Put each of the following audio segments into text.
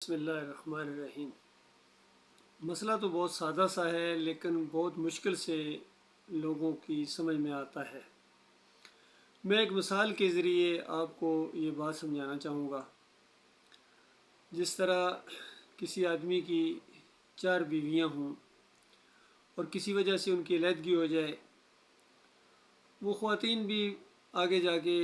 بسم اللہ الرحمن الرحیم۔ مسئلہ تو بہت سادہ سا ہے لیکن بہت مشکل سے لوگوں کی سمجھ میں آتا ہے۔ میں ایک مثال کے ذریعے آپ کو یہ بات سمجھانا چاہوں گا۔ جس طرح کسی آدمی کی 4 بیویاں ہوں اور کسی وجہ سے ان کی علیحدگی ہو جائے، وہ خواتین بھی آگے جا کے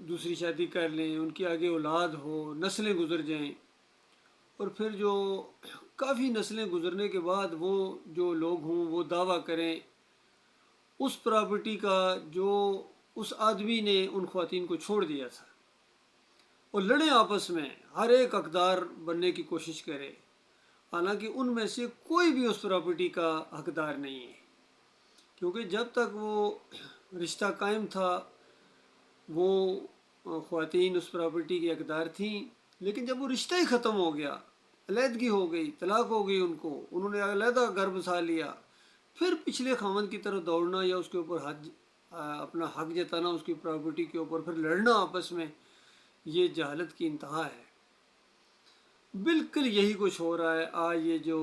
دوسری شادی کر لیں، ان کی آگے اولاد ہو، نسلیں گزر جائیں، اور پھر جو کافی نسلیں گزرنے کے بعد وہ جو لوگ ہوں وہ دعویٰ کریں اس پراپرٹی کا جو اس آدمی نے ان خواتین کو چھوڑ دیا تھا، اور لڑیں آپس میں، ہر ایک حقدار بننے کی کوشش کرے، حالانکہ ان میں سے کوئی بھی اس پراپرٹی کا حقدار نہیں ہے، کیونکہ جب تک وہ رشتہ قائم تھا وہ خواتین اس پراپرٹی کی حقدار تھیں، لیکن جب وہ رشتہ ہی ختم ہو گیا، علیحدگی ہو گئی، طلاق ہو گئی، انہوں نے علیحدہ گھر بسا لیا، پھر پچھلے خاوند کی طرف دوڑنا یا اس کے اوپر اپنا حق جتانا اس کی پراپرٹی کے اوپر، پھر لڑنا آپس میں، یہ جہالت کی انتہا ہے۔ بالکل یہی کچھ ہو رہا ہے آج۔ یہ جو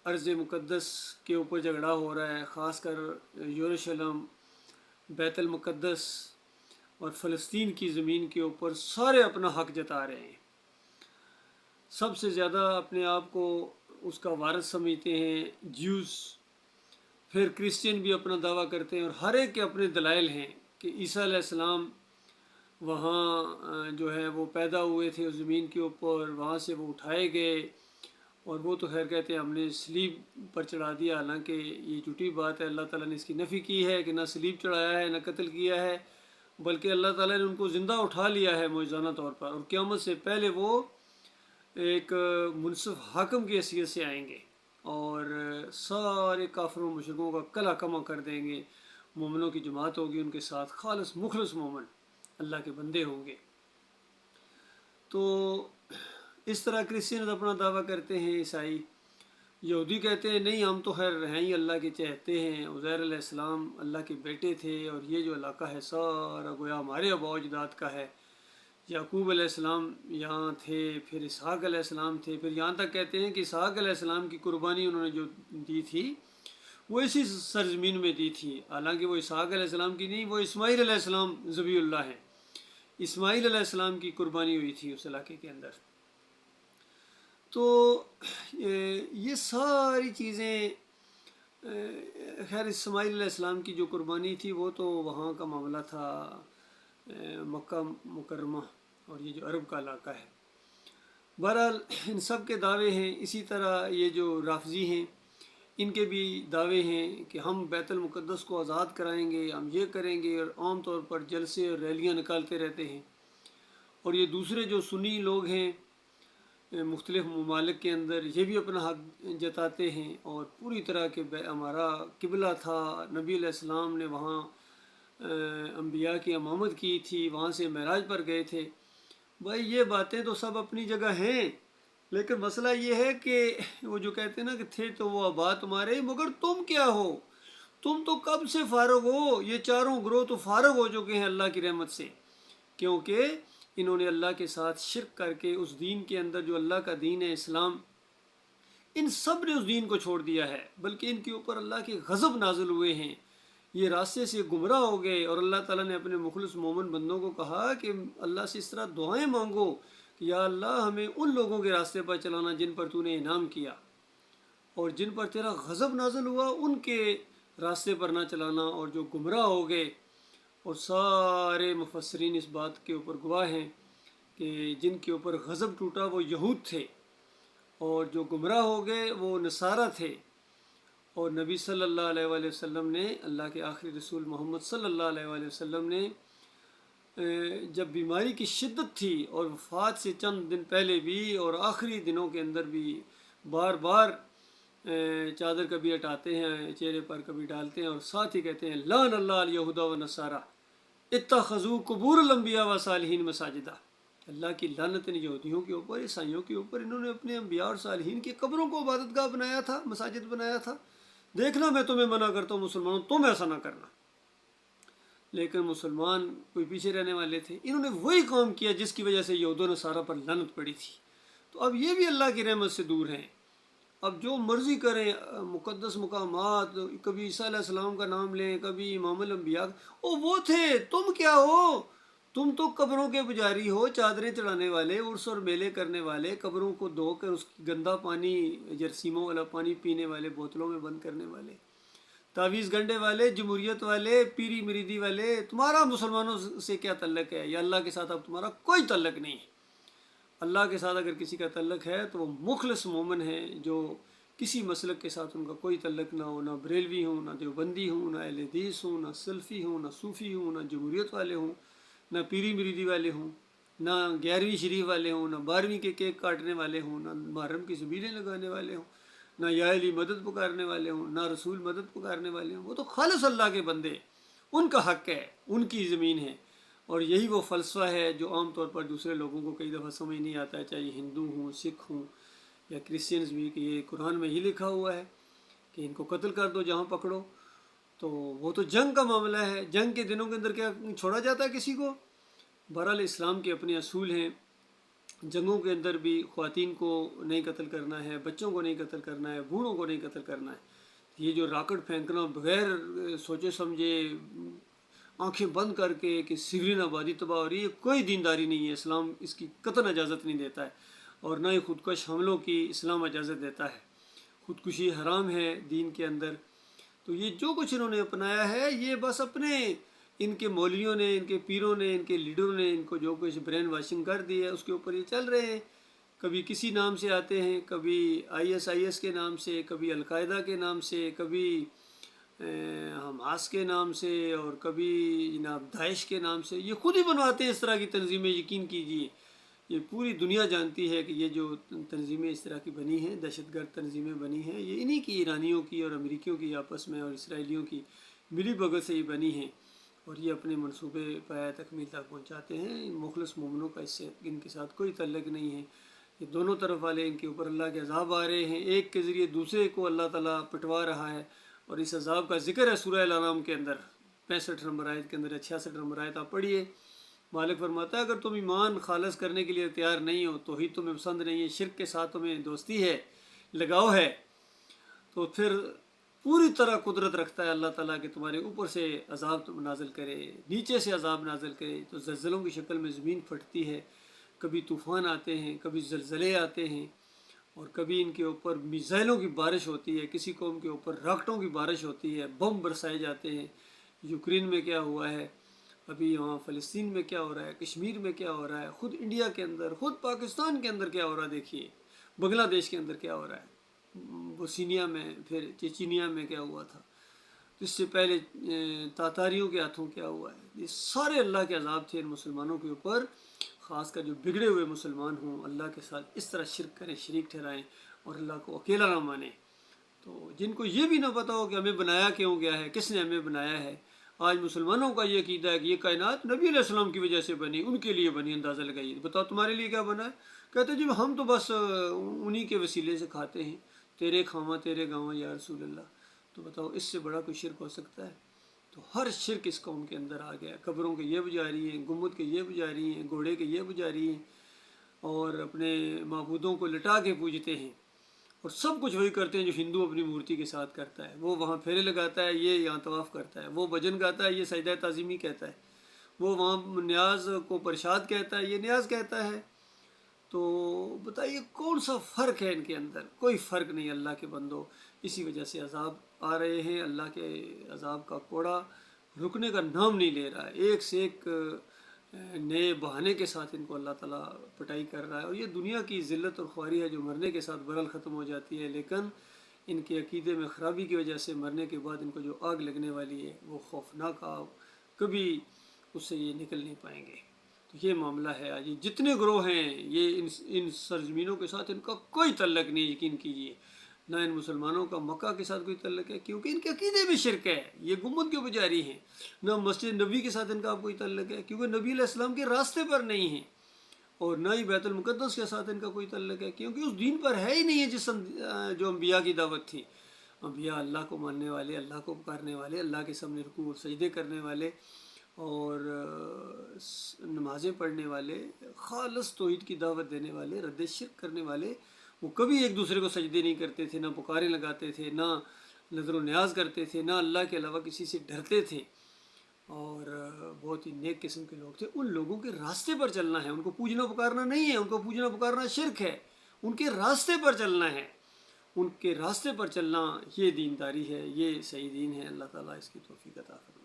ارض مقدس کے اوپر جھگڑا ہو رہا ہے، خاص کر یروشلم، بیت المقدس اور فلسطین کی زمین کے اوپر سارے اپنا حق جتا رہے ہیں۔ سب سے زیادہ اپنے آپ کو اس کا وارث سمجھتے ہیں جیوز، پھر کرسچن بھی اپنا دعویٰ کرتے ہیں، اور ہر ایک کے اپنے دلائل ہیں کہ عیسیٰ علیہ السلام وہاں جو ہے وہ پیدا ہوئے تھے اس زمین کے اوپر، وہاں سے وہ اٹھائے گئے، اور وہ تو خیر کہتے ہیں ہم نے صلیب پر چڑھا دیا، حالانکہ یہ جھوٹی بات ہے۔ اللہ تعالیٰ نے اس کی نفی کی ہے کہ نہ صلیب چڑھایا ہے نہ قتل کیا ہے، بلکہ اللہ تعالیٰ نے ان کو زندہ اٹھا لیا ہے معجزانہ طور پر، اور قیامت سے پہلے وہ ایک منصف حاکم کی حیثیت سے آئیں گے اور سارے کافروں و مشرکوں کا کلا کما کر دیں گے۔ مومنوں کی جماعت ہوگی ان کے ساتھ، خالص مخلص مومن اللہ کے بندے ہوں گے۔ تو اس طرح کرسچن اپنا دعویٰ کرتے ہیں، عیسائی، یہودی کہتے ہیں نہیں ہم تو خیر ہیں ہی اللہ کے چہتے ہیں، عزیر علیہ السلام اللہ کے بیٹے تھے، اور یہ جو علاقہ ہے سارا گویا ہمارے آباء و اجداد کا ہے۔ یعقوب علیہ السلام یہاں تھے، پھر اسحاق علیہ السلام تھے، پھر یہاں تک کہتے ہیں کہ اسحاق علیہ السلام کی قربانی انہوں نے جو دی تھی وہ اسی سرزمین میں دی تھی، حالانکہ وہ اسحاق علیہ السلام کی نہیں، وہ اسماعیل علیہ السلام ذبیح اللہ ہیں، اسماعیل علیہ السلام کی قربانی ہوئی تھی اس علاقے کے اندر۔ تو یہ ساری چیزیں، خیر اسماعیل علیہ السلام کی جو قربانی تھی وہ تو وہاں کا معاملہ تھا، مکہ مکرمہ اور یہ جو عرب کا علاقہ ہے۔ بہرحال ان سب کے دعوے ہیں۔ اسی طرح یہ جو رافضی ہیں ان کے بھی دعوے ہیں کہ ہم بیت المقدس کو آزاد کرائیں گے، ہم یہ کریں گے، اور عام طور پر جلسے اور ریلیاں نکالتے رہتے ہیں۔ اور یہ دوسرے جو سنی لوگ ہیں مختلف ممالک کے اندر، یہ بھی اپنا حق جتاتے ہیں، اور پوری طرح کہ ہمارا قبلہ تھا، نبی علیہ السلام نے وہاں انبیاء کی امامت کی تھی، وہاں سے معراج پر گئے تھے۔ بھائی یہ باتیں تو سب اپنی جگہ ہیں، لیکن مسئلہ یہ ہے کہ وہ جو کہتے ہیں نا کہ تھے تو وہ آباء تمہارے، مگر تم کیا ہو؟ تم تو کب سے فارغ ہو؟ یہ چاروں گروہ تو فارغ ہو چکے ہیں اللہ کی رحمت سے، کیونکہ انہوں نے اللہ کے ساتھ شرک کر کے اس دین کے اندر جو اللہ کا دین ہے اسلام، ان سب نے اس دین کو چھوڑ دیا ہے، بلکہ ان کے اوپر اللہ کے غضب نازل ہوئے ہیں، یہ راستے سے گمراہ ہو گئے۔ اور اللہ تعالیٰ نے اپنے مخلص مومن بندوں کو کہا کہ اللہ سے اس طرح دعائیں مانگو کہ یا اللہ ہمیں ان لوگوں کے راستے پر چلانا جن پر تو نے انعام کیا، اور جن پر تیرا غضب نازل ہوا ان کے راستے پر نہ چلانا، اور جو گمراہ ہو گئے۔ اور سارے مفسرین اس بات کے اوپر گواہ ہیں کہ جن کے اوپر غضب ٹوٹا وہ یہود تھے، اور جو گمراہ ہو گئے وہ نصارہ تھے۔ اور نبی صلی اللہ علیہ وآلہ وسلم نے، اللہ کے آخری رسول محمد صلی اللہ علیہ وآلہ وسلم نے جب بیماری کی شدت تھی اور وفات سے چند دن پہلے بھی اور آخری دنوں کے اندر بھی بار بار چادر کبھی ہٹاتے ہیں چہرے پر کبھی ڈالتے ہیں، اور ساتھ ہی کہتے ہیں لعن اللہ الیہود و نصارہ اتخذوا قبور الانبیاء و صالحین مساجدہ۔ اللہ کی لعنت ان یہودیوں کے اوپر، عیسائیوں کے اوپر، انہوں نے اپنے انبیاء اور صالحین کی قبروں کو عبادت گاہ بنایا تھا، مساجد بنایا تھا۔ دیکھنا میں تمہیں منع کرتا ہوں مسلمانوں، تم ایسا نہ کرنا۔ لیکن مسلمان کوئی پیچھے رہنے والے تھے. انہوں نے وہی کام کیا جس کی وجہ سے یہود و نصارہ پر لعنت پڑی تھی. تو اب یہ بھی اللہ کی رحمت سے دور ہیں. اب جو مرضی کریں، مقدس مقامات، کبھی عیسیٰ علیہ السلام کا نام لیں، کبھی امام الانبیاء. وہ تھے، تم کیا ہو؟ تم تو قبروں کے پجاری ہو، چادریں چڑھانے والے، عرس اور میلے کرنے والے، قبروں کو دھو کر اس کی گندا پانی، جرسیموں والا پانی پینے والے، بوتلوں میں بند کرنے والے، تعویذ گنڈے والے، جمہوریت والے، پیری مریدی والے. تمہارا مسلمانوں سے کیا تعلق ہے؟ یا اللہ کے ساتھ اب تمہارا کوئی تعلق نہیں ہے. اللہ کے ساتھ اگر کسی کا تعلق ہے تو وہ مخلص مومن ہے، جو کسی مسلک کے ساتھ ان کا کوئی تعلق نہ ہو، نہ بریلوی ہوں، نہ دیوبندی ہوں، نہ اہل حدیث ہوں، نہ سلفی ہوں، نہ صوفی ہوں، نہ جمہوریت والے ہوں، نہ پیری مریدی والے ہوں، نہ 11ویں شریف والے ہوں، نہ 12ویں کے کیک کاٹنے والے ہوں، نہ محرم کی سبیلیں لگانے والے ہوں، نہ یا علی مدد پکارنے والے ہوں، نہ رسول مدد پکارنے والے ہوں. وہ تو خالص اللہ کے بندے، ان کا حق ہے، ان کی زمین ہے. اور یہی وہ فلسفہ ہے جو عام طور پر دوسرے لوگوں کو کئی دفعہ سمجھ نہیں آتا ہے، چاہے ہندو ہوں، سکھ ہوں یا کرسچنز بھی، کہ یہ قرآن میں ہی لکھا ہوا ہے کہ ان کو قتل کر دو جہاں پکڑو. تو وہ تو جنگ کا معاملہ ہے. جنگ کے دنوں کے اندر کیا چھوڑا جاتا ہے کسی کو؟ بہرحال اسلام کے اپنے اصول ہیں. جنگوں کے اندر بھی خواتین کو نہیں قتل کرنا ہے، بچوں کو نہیں قتل کرنا ہے، بوڑھوں کو نہیں قتل کرنا ہے. یہ جو راکٹ پھینکنا بغیر سوچے سمجھے، آنکھیں بند کر کے کہ سگرین آبادی تباہ ہو رہی ہے، کوئی دینداری نہیں ہے. اسلام اس کی قطعاً اجازت نہیں دیتا ہے، اور نہ ہی خودکش حملوں کی اسلام اجازت دیتا ہے. خودکشی حرام ہے دین کے اندر. تو یہ جو کچھ انہوں نے اپنایا ہے، یہ بس اپنے ان کے مولویوں نے، ان کے پیروں نے، ان کے لیڈروں نے ان کو جو کچھ برین واشنگ کر دی ہے، اس کے اوپر یہ چل رہے ہیں. کبھی کسی نام سے آتے ہیں، کبھی ISIS کے نام سے، کبھی القاعدہ کے نام سے، کبھی حماس کے نام سے، اور کبھی جناب داعش کے نام سے. یہ خود ہی بنواتے ہیں اس طرح کی تنظیمیں. یقین کیجئے یہ پوری دنیا جانتی ہے کہ یہ جو تنظیمیں اس طرح کی بنی ہیں، دہشت گرد تنظیمیں بنی ہیں، یہ انہی کی، ایرانیوں کی اور امریکیوں کی آپس میں، اور اسرائیلیوں کی ملی بھگت سے ہی بنی ہیں. اور یہ اپنے منصوبے پایہ تکمیل تک پہنچاتے ہیں. مخلص مومنوں کا اس سے ان کے ساتھ کوئی تعلق نہیں ہے. یہ دونوں طرف والے، ان کے اوپر اللہ کے عذاب آ رہے ہیں. ایک کے ذریعے دوسرے کو اللہ تعالیٰ پٹوا رہا ہے. اور اس عذاب کا ذکر ہے سورہ الانعام کے اندر 65 نمبر آیت کے اندر. 66 نمبر آیت آپ پڑھیے. مالک فرماتا ہے اگر تم ایمان خالص کرنے کے لیے تیار نہیں ہو، توحید تمہیں پسند نہیں ہے، شرک کے ساتھ تمہیں دوستی ہے، لگاؤ ہے، تو پھر پوری طرح قدرت رکھتا ہے اللہ تعالیٰ کہ تمہارے اوپر سے عذاب نازل کرے، نیچے سے عذاب نازل کرے. تو زلزلوں کی شکل میں زمین پھٹتی ہے، کبھی طوفان آتے ہیں، کبھی زلزلے آتے ہیں، اور کبھی ان کے اوپر میزائلوں کی بارش ہوتی ہے، کسی قوم کے اوپر راکٹوں کی بارش ہوتی ہے، بم برسائے جاتے ہیں. یوکرین میں کیا ہوا ہے، ابھی وہاں فلسطین میں کیا ہو رہا ہے، کشمیر میں کیا ہو رہا ہے، خود انڈیا کے اندر، خود پاکستان کے اندر کیا ہو رہا ہے. دیکھیے بنگلہ دیش کے اندر کیا ہو رہا ہے، بوسنیا میں، پھر چیچینیا میں کیا ہوا تھا، اس سے پہلے تاتاریوں کے ہاتھوں کیا ہوا ہے. یہ سارے اللہ کے عذاب تھے ان مسلمانوں کے اوپر. خاص کر جو بگڑے ہوئے مسلمان ہوں، اللہ کے ساتھ اس طرح شرک کریں، شریک ٹھہرائیں، اور اللہ کو اکیلا نہ مانیں. تو جن کو یہ بھی نہ پتا ہو کہ ہمیں بنایا کیوں گیا ہے، کس نے ہمیں بنایا ہے. آج مسلمانوں کا یہ عقیدہ ہے کہ یہ کائنات نبی علیہ السلام کی وجہ سے بنی، ان کے لیے بنی. اندازہ لگائیے، بتاؤ تمہارے لیے کیا بنا ہے. کہتے جی ہم تو بس انہی کے وسیلے سے کھاتے ہیں، تیرے کھاواں تیرے گاواں یا رسول اللہ. تو بتاؤ اس سے بڑا کوئی شرک ہو سکتا ہے؟ تو ہر شرک اس قوم کے اندر آ گیا. قبروں کے یہ پجاری ہیں، گنبد کے یہ پجاری ہیں، گھوڑے کے یہ پجاری ہیں، اور اپنے معبودوں کو لٹا کے پوجتے ہیں. اور سب کچھ وہی کرتے ہیں جو ہندو اپنی مورتی کے ساتھ کرتا ہے. وہ وہاں پھیرے لگاتا ہے، یہ یہاں طواف کرتا ہے. وہ بھجن گاتا ہے، یہ سجدہ تعظیمی کہتا ہے. وہ وہاں نیاز کو پرشاد کہتا ہے، یہ نیاز کہتا ہے. تو بتائیے کون سا فرق ہے ان کے اندر؟ کوئی فرق نہیں اللہ کے بندو. اسی وجہ سے عذاب آ رہے ہیں. اللہ کے عذاب کا کوڑا رکنے کا نام نہیں لے رہا ہے. ایک سے ایک نئے بہانے کے ساتھ ان کو اللہ تعالیٰ پٹائی کر رہا ہے. اور یہ دنیا کی ذلت اور خواری ہے جو مرنے کے ساتھ برحال ختم ہو جاتی ہے، لیکن ان کے عقیدے میں خرابی کی وجہ سے مرنے کے بعد ان کو جو آگ لگنے والی ہے وہ خوفناک آگ، کبھی اس سے یہ نکل نہیں پائیں گے. تو یہ معاملہ ہے آج. یہ جتنے گروہ ہیں یہ ان سرزمینوں کے ساتھ ان کا کوئی تعلق نہیں. یقین کیجیے نہ ان مسلمانوں کا مکہ کے ساتھ کوئی تعلق ہے، کیونکہ ان کے عقیدے میں شرک ہے. یہ گنبد کے پجاری ہیں. نہ مسجد نبی کے ساتھ ان کا کوئی تعلق ہے، کیونکہ نبی علیہ السلام کے راستے پر نہیں ہیں. اور نہ ہی بیت المقدس کے ساتھ ان کا کوئی تعلق ہے، کیونکہ اس دین پر ہے ہی نہیں ہے جو انبیاء کی دعوت تھی. انبیاء اللہ کو ماننے والے، اللہ کو پکارنے والے، اللہ کے سامنے رکوع اور سجدے کرنے والے، اور نمازیں پڑھنے والے، خالص توحید کی دعوت دینے والے، رد شرک کرنے والے، وہ کبھی ایک دوسرے کو سجدے نہیں کرتے تھے، نہ پکاریں لگاتے تھے، نہ نظر و نیاز کرتے تھے، نہ اللہ کے علاوہ کسی سے ڈرتے تھے، اور بہت ہی نیک قسم کے لوگ تھے۔ ان لوگوں کے راستے پر چلنا ہے، ان کو پوجنا پکارنا نہیں ہے، ان کو پوجنا پکارنا شرک ہے، ان کے راستے پر چلنا ہے، ان کے راستے پر چلنا، یہ دینداری ہے، یہ صحیح دین ہے۔ اللہ تعالیٰ اس کی توفیق عطا فرمائے۔